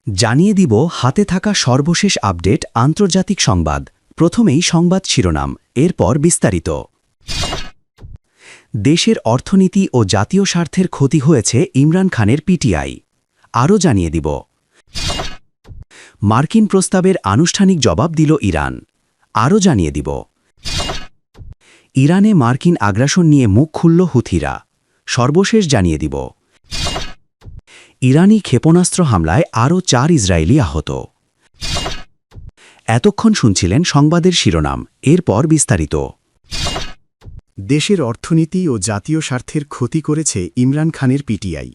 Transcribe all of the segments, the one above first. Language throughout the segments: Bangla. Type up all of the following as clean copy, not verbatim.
জানিয়ে দিব হাতে থাকা সর্বশেষ আপডেট আন্তর্জাতিক সংবাদ। প্রথমেই সংবাদ শিরোনাম, এরপর বিস্তারিত। দেশের অর্থনীতি ও জাতীয় স্বার্থের ক্ষতি হয়েছে ইমরান খানের পিটিআই। আরও জানিয়ে দিব মার্কিন প্রস্তাবের আনুষ্ঠানিক জবাব দিল ইরান। আরও জানিয়ে দিব ইরানে মার্কিন আগ্রাসন নিয়ে মুখ খুলল হুথিরা। সর্বশেষ জানিয়ে দিব ইরানি ক্ষেপণাস্ত্র হামলায় আরও 4 ইসরায়েলি আহত। এতক্ষণ শুনছিলেন সংবাদের শিরোনাম, এরপর বিস্তারিত। দেশের অর্থনীতি ও জাতীয় স্বার্থের ক্ষতি করেছে ইমরান খানের পিটিআই।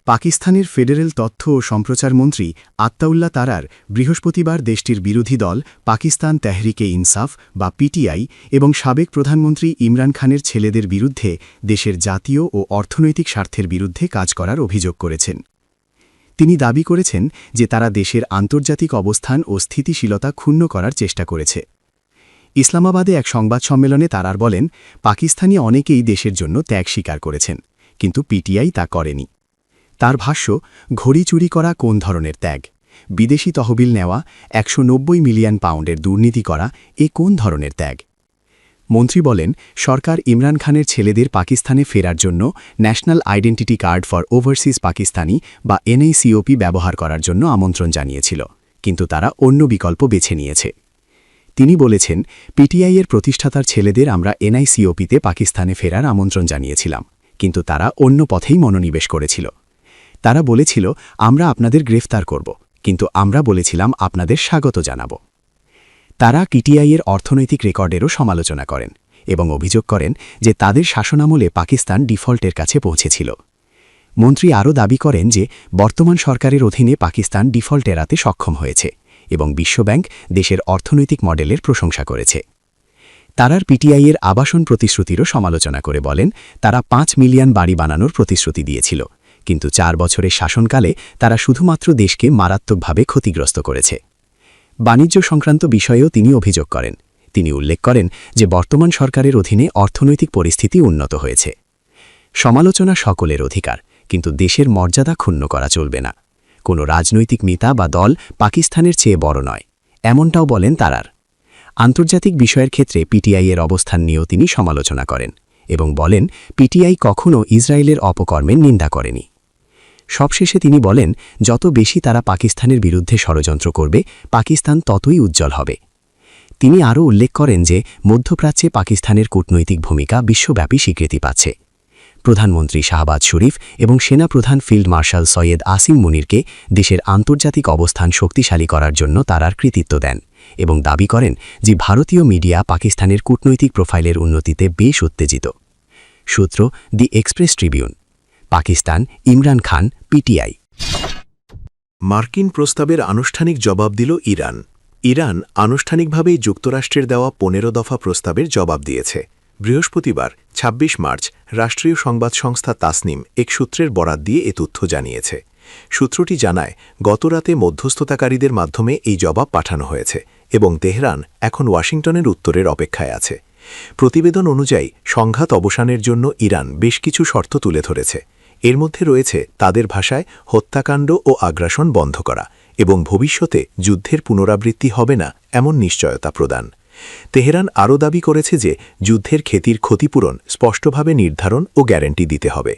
পাকিস্তানের ফেডারেল তথ্য ও সম্প্রচার মন্ত্রী আত্তাউল্লাহ তারার বৃহস্পতিবার দেশটির বিরোধী দল পাকিস্তান তেহরিকে ইনসাফ বা পিটিআই এবং সাবেক প্রধানমন্ত্রী ইমরান খানের ছেলেদের বিরুদ্ধে দেশের জাতীয় ও অর্থনৈতিক স্বার্থের বিরুদ্ধে কাজ করার অভিযোগ করেছেন। তিনি দাবি করেছেন যে তারা দেশের আন্তর্জাতিক অবস্থান ও স্থিতিশীলতা ক্ষুণ্ণ করার চেষ্টা করেছে। ইসলামাবাদে এক সংবাদ সম্মেলনে তারার বলেন, পাকিস্তানি অনেকেই দেশের জন্য ত্যাগ স্বীকার করেছেন, কিন্তু পিটিআই তা করেনি। তার ভাষ্য, ঘড়ি চুরি করা কোন ধরনের ত্যাগ? বিদেশি তহবিল নেওয়া, 190 মিলিয়ন পাউন্ডের দুর্নীতি করা, এ কোন ধরনের ত্যাগ? মন্ত্রী বলেন, সরকার ইমরান খানের ছেলেদের পাকিস্তানে ফেরার জন্য national identity card for overseas Pakistani বা এনআইসিওপি ব্যবহার করার জন্য আমন্ত্রণ জানিয়েছিল, কিন্তু তারা অন্য বিকল্প বেছে নিয়েছে। তিনি বলেছেন, পিটিআইয়ের প্রতিষ্ঠাতার ছেলেদের আমরা এনআইসিওপিতে পাকিস্তানে ফেরার আমন্ত্রণ জানিয়েছিলাম, কিন্তু তারা অন্য পথেই মনোনিবেশ করেছিল। তারা বলেছিল, আমরা আপনাদের গ্রেফতার করব, কিন্তু আমরা বলেছিলাম আপনাদের স্বাগত জানাব। তারা পিটিআইয়ের অর্থনৈতিক রেকর্ডেরও সমালোচনা করেন এবং অভিযোগ করেন যে তাদের শাসনামলে পাকিস্তান ডিফল্টের কাছে পৌঁছেছিল। মন্ত্রী আরও দাবি করেন যে বর্তমান সরকারের অধীনে পাকিস্তান ডিফল্ট এড়াতে সক্ষম হয়েছে এবং বিশ্বব্যাংক দেশের অর্থনৈতিক মডেলের প্রশংসা করেছে। তারার পিটিআইয়ের আবাসন প্রতিশ্রুতিরও সমালোচনা করে বলেন, তারা 5 মিলিয়ন বাড়ি বানানোর প্রতিশ্রুতি দিয়েছিল, কিন্তু 4 বছরের শাসনকালে তারা শুধুমাত্র দেশকে মারাত্মকভাবে ক্ষতিগ্রস্ত করেছে। বাণিজ্য সংক্রান্ত বিষয়েও তিনি অভিযোগ করেন। তিনি উল্লেখ করেন যে বর্তমান সরকারের অধীনে অর্থনৈতিক পরিস্থিতি উন্নত হয়েছে। সমালোচনা সকলের অধিকার, কিন্তু দেশের মর্যাদা ক্ষুণ্ণ করা চলবে না। কোনো রাজনৈতিক নেতা বা দল পাকিস্তানের চেয়ে বড় নয়, এমনটাও বলেন তারার। আন্তর্জাতিক বিষয়ের ক্ষেত্রে পিটিআইয়ের অবস্থান নিয়েও তিনি সমালোচনা করেন এবং বলেন, পিটিআই কখনও ইসরায়েলের অপকর্মের নিন্দা করেনি। সবশেষে তিনি বলেন, যত বেশি তারা পাকিস্তানের বিরুদ্ধে ষড়যন্ত্র করবে, পাকিস্তান ততই উজ্জ্বল হবে। তিনি আরও উল্লেখ করেন যে মধ্যপ্রাচ্যে পাকিস্তানের কূটনৈতিক ভূমিকা বিশ্বব্যাপী স্বীকৃতি পাচ্ছে। প্রধানমন্ত্রী শাহবাজ শরীফ এবং সেনাপ্রধান ফিল্ড মার্শাল সৈয়দ আসিম মুনিরকে দেশের আন্তর্জাতিক অবস্থান শক্তিশালী করার জন্য তারার কৃতিত্ব দেন এবং দাবি করেন যে ভারতীয় মিডিয়া পাকিস্তানের কূটনৈতিক প্রোফাইলের উন্নতিতে বেশ উত্তেজিত। সূত্র, দি express Tribune. Pakistan, Imran Khan, PTI. মার্কিন প্রস্তাবের আনুষ্ঠানিক জবাব দিল ইরান। ইরান আনুষ্ঠানিকভাবেই যুক্তরাষ্ট্রের দেওয়া 15 দফা প্রস্তাবের জবাব দিয়েছে। বৃহস্পতিবার ২৬ মার্চ রাষ্ট্রীয় সংবাদ সংস্থা তাসনিম এক সূত্রের বরাত দিয়ে এ তথ্য জানিয়েছে। সূত্রটি জানায়, গতরাতে মধ্যস্থতাকারীদের মাধ্যমে এই জবাব পাঠানো হয়েছে এবং তেহরান এখন ওয়াশিংটনের উত্তরের অপেক্ষায় আছে। প্রতিবেদন অনুযায়ী সংঘাত অবসানের জন্য ইরান বেশ কিছু শর্ত তুলে ধরেছে। এর মধ্যে রয়েছে তাদের ভাষায় হত্যাকাণ্ড ও আগ্রাসন বন্ধ করা এবং ভবিষ্যতে যুদ্ধের পুনরাবৃত্তি হবে না এমন নিশ্চয়তা প্রদান। তেহরান আরও দাবি করেছে যে যুদ্ধের ক্ষতির ক্ষতিপূরণ স্পষ্টভাবে নির্ধারণ ও গ্যারান্টি দিতে হবে।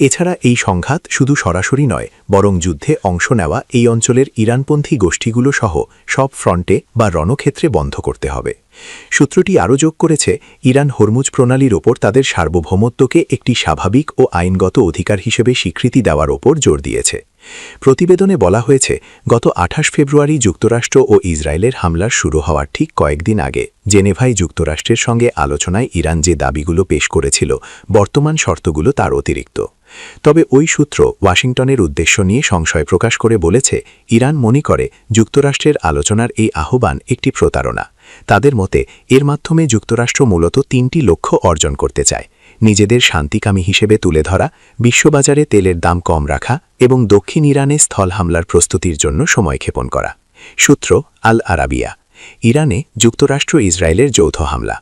এছাড়া এই সংঘাত শুধু সরাসরি নয়, বরং যুদ্ধে অংশ নেওয়া এই অঞ্চলের ইরানপন্থী গোষ্ঠীগুলো সহ সব ফ্রন্টে বা রণক্ষেত্রে বন্ধ করতে হবে। সূত্রটি আরও যোগ করেছে, ইরান হরমুজ প্রণালীর ওপর তাদের সার্বভৌমত্বকে একটি স্বাভাবিক ও আইনগত অধিকার হিসেবে স্বীকৃতি দেওয়ার ওপর জোর দিয়েছে। প্রতিবেদনে বলা হয়েছে, গত 28 ফেব্রুয়ারি যুক্তরাষ্ট্র ও ইসরায়েলের হামলার শুরু হওয়ার ঠিক কয়েকদিন আগে জেনেভায় যুক্তরাষ্ট্রের সঙ্গে আলোচনায় ইরান যে দাবিগুলো পেশ করেছিল, বর্তমান শর্তগুলো তার অতিরিক্ত। তবে ওই সূত্র ওয়াশিংটনের উদ্দেশ্য নিয়ে সংশয় প্রকাশ করে বলেছে, ইরান মনে করে যুক্তরাষ্ট্রের আলোচনার এই আহ্বান একটি প্রতারণা। তাদের মতে এর মাধ্যমে যুক্তরাষ্ট্র মূলত 3টি লক্ষ্য অর্জন করতে চায়: নিজেদের শান্তিকামী হিসেবে তুলে ধরা, বিশ্ববাজারে তেলের দাম কম রাখা এবং দক্ষিণ ইরানে স্থল হামলার প্রস্তুতির জন্য সময়ক্ষেপণ করা। সূত্র, আল আরাবিয়া। ইরানে যুক্তরাষ্ট্র ইসরায়েলের যৌথ হামলা।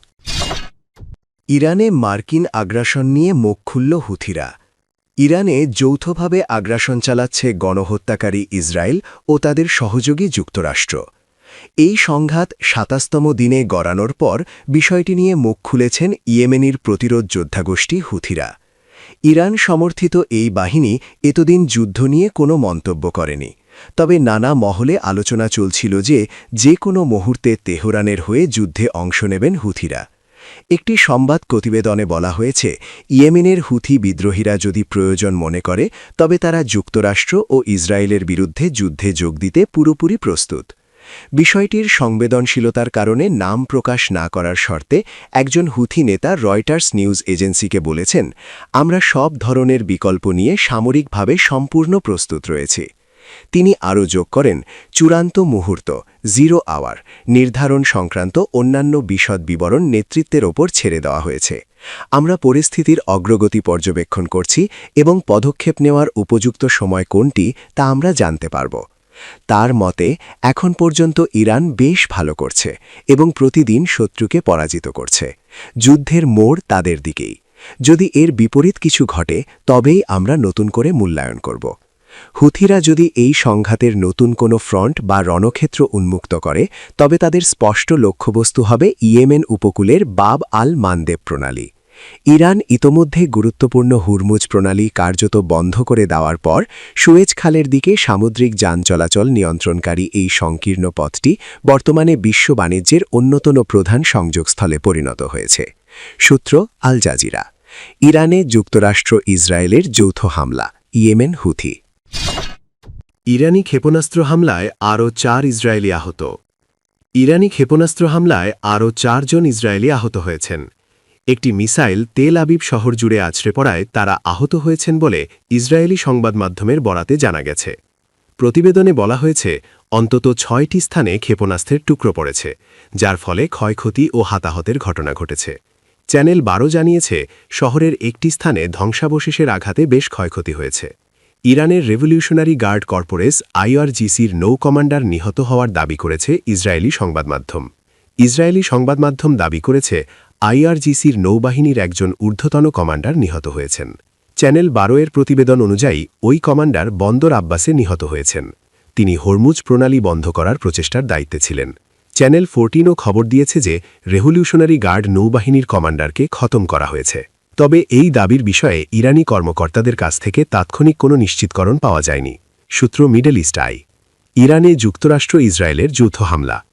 ইরানে মার্কিন আগ্রাসন নিয়ে মুখ খুলল হুথিরা। ইরানে যৌথভাবে আগ্রাসন চালাচ্ছে গণহত্যাকারী ইসরায়েল ও তাদের সহযোগী যুক্তরাষ্ট্র। এই সংঘাত ২৭তম দিনে গড়ানোর পর বিষয়টি নিয়ে মুখ খুলেছেন ইয়েমেনের প্রতিরোধ যোদ্ধাগোষ্ঠী হুথিরা। ইরান সমর্থিত এই বাহিনী এতদিন যুদ্ধ নিয়ে কোনো মন্তব্য করেনি, তবে নানা মহলে আলোচনা চলছিল যে কোনো মুহূর্তে তেহরানের হয়ে যুদ্ধে অংশ নেবেন হুথিরা। একটি সংবাদ প্রতিবেদনে বলা হয়েছে, ইয়েমেনের হুথি বিদ্রোহীরা যদি প্রয়োজন মনে করে তবে তারা যুক্তরাষ্ট্র ও ইসরায়েলের বিরুদ্ধে যুদ্ধে যোগ দিতে পুরোপুরি প্রস্তুত। বিষয়টির সংবেদনশীলতার কারণে নাম প্রকাশ না করার শর্তে একজন হুথি নেতা রয়টার্স নিউজ এজেন্সিকে বলেছেন, আমরা সব ধরনের বিকল্প নিয়ে সামরিকভাবে সম্পূর্ণ প্রস্তুত রয়েছি। তিনি আরও যোগ করেন, চূড়ান্ত মুহূর্ত 0 আওয়ার নির্ধারণ সংক্রান্ত অন্যান্য বিশদ বিবরণ নেতৃত্বের ওপর ছেড়ে দেওয়া হয়েছে। আমরা পরিস্থিতির অগ্রগতি পর্যবেক্ষণ করছি এবং পদক্ষেপ নেওয়ার উপযুক্ত সময় কোনটি তা আমরা জানতে পারব। তার মতে, এখন পর্যন্ত ইরান বেশ ভালো করছে এবং প্রতিদিন শত্রুকে পরাজিত করছে। যুদ্ধের মোড় তাদের দিকেই। যদি এর বিপরীত কিছু ঘটে তবেই আমরা নতুন করে মূল্যায়ন করব। হুথিরা যদি এই সংঘাতের নতুন কোনো ফ্রন্ট বা রণক্ষেত্র উন্মুক্ত করে তবে তাদের স্পষ্ট লক্ষ্যবস্তু হবে ইয়েমেন উপকূলের বাব আল মানদেব প্রণালী। ইরান ইতোমধ্যে গুরুত্বপূর্ণ হুরমুজ প্রণালী কার্যত বন্ধ করে দেওয়ার পর সুয়েজ খালের দিকে সামুদ্রিক যান চলাচল নিয়ন্ত্রণকারী এই সংকীর্ণ পথটি বর্তমানে বিশ্ব বাণিজ্যের অন্যতম প্রধান সংযোগস্থলে পরিণত হয়েছে। সূত্র আল জাজিরা। ইরানে যুক্তরাষ্ট্র ইসরায়েলের যৌথ হামলা, ইয়েমেন হুথি। ইরানি ক্ষেপণাস্ত্র হামলায় আরও 4 ইসরায়েলি আহত। ইরানি ক্ষেপণাস্ত্র হামলায় আরও 4 জন ইসরায়েলি আহত হয়েছেন। একটি মিসাইল তেল আবিব শহর জুড়ে আছড়ে পড়ায় তারা আহত হয়েছেন বলে ইসরায়েলি সংবাদ মাধ্যমের বরাতে জানা গেছে। প্রতিবেদনে বলা হয়েছে, অন্তত 6টি স্থানে ক্ষেপণাস্ত্রের টুকরো পড়েছে, যার ফলে ক্ষয়ক্ষতি ও হতাহতের ঘটনা ঘটেছে। চ্যানেল 12 জানিয়েছে, শহরের একটি স্থানে ধ্বংসাবশেষের আঘাতে বেশ ক্ষয়ক্ষতি হয়েছে। ইরানের রেভলিউশনারি গার্ড কর্পোরেস IRGCর নৌ কমান্ডার নিহত হওয়ার দাবি করেছে ইসরায়েলি সংবাদমাধ্যম। ইসরায়েলি সংবাদমাধ্যম দাবি করেছে, IRGCর নৌবাহিনীর একজন ঊর্ধ্বতন কমান্ডার নিহত হয়েছেন। চ্যানেল 12 এর প্রতিবেদন অনুযায়ী ওই কমান্ডার বন্দর আব্বাসে নিহত হয়েছেন। তিনি হরমুজ প্রণালী বন্ধ করার প্রচেষ্টার দায়িত্বে ছিলেন। চ্যানেল 14ও খবর দিয়েছে যে রেভলিউশনারি গার্ড নৌবাহিনীর কমান্ডারকে খতম করা হয়েছে। তবে এই দাবির বিষয়ে ইরানি কর্মকর্তাদের কাছ থেকে তাৎক্ষণিক কোনো নিশ্চিতকরণ পাওয়া যায়নি। সূত্র মিডল ইস্ট আই। ইরানে যুক্তরাষ্ট্র ইসরায়েলের যৌথ হামলা।